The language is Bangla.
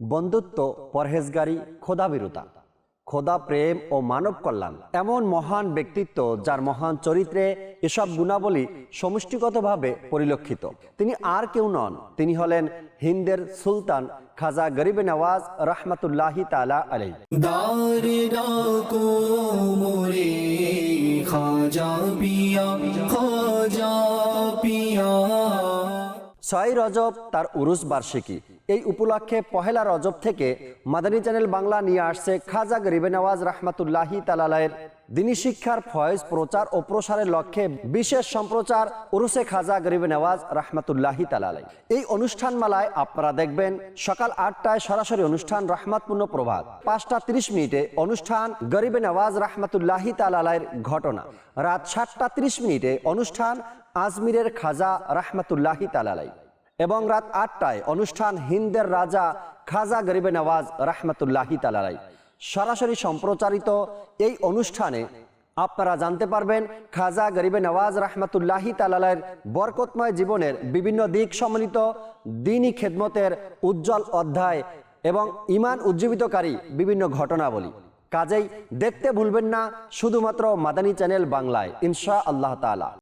বন্ধুত্ব, পরহেজগারি, খোদাভীরুতা, খোদা প্রেম ও মানব কল্যাণ এমন মহান ব্যক্তিত্ব যার মহান চরিত্রে এসব গুণাবলী সমষ্টিগতভাবে পরিলক্ষিত। তিনি আর কেউ নন, তিনি হলেন হিন্দের সুলতান খাজা গরিবে নওয়াজ রহমতুল্লাহি তাআলা আলাইহি। ছয় রজব তার উরুস বার্ষিকী। এই উপলক্ষে পহেলা রজব থেকে মাদানী চ্যানেল বাংলা নিয়ে আসছে খাজা গরিবে নওয়াজ রহমতুল্লাহি তাআলা আলাইহির দ্বীনি শিক্ষার ফয়েজ প্রচার ও প্রসারের লক্ষ্যে বিশেষ সম্প্রচার উরুসে খাজা গরিবে নওয়াজ রহমতুল্লাহি তাআলা আলাইহি। এই অনুষ্ঠানমালায় আপনারা দেখবেন সকাল 8টায় সরাসরি অনুষ্ঠান রহমতপূর্ণ প্রভাত, 5টা 30 মিনিটে অনুষ্ঠান গরিবে নওয়াজ রহমতুল্লাহি তাআলা আলাইহির ঘটনা, রাত 7টা 30 মিনিটে অনুষ্ঠান আজমিরের খাজা রহমতুল্লাহি তাআলা আলাইহি এবং রাত 8টায় অনুষ্ঠান হিন্দের রাজা খাজা গরিবে নওয়াজ রহমতুল্লাহি তাআলা আলাইহি। সরাসরি সম্প্রচারিত এই অনুষ্ঠানে আপনারা জানতে পারবেন খাজা গরিবে নওয়াজ রহমতুল্লাহি তাআলা আলাইহির বরকতময় জীবনের বিভিন্ন দিক সম্মিলিত দ্বীনি খেদমতের উজ্জ্বল অধ্যায় এবং ঈমান উজ্জীবিতকারী বিভিন্ন ঘটনাবলী। কাজেই দেখতে ভুলবেন না শুধুমাত্র মাদানী চ্যানেল বাংলায়, ইনশাআল্লাহ তাআলা।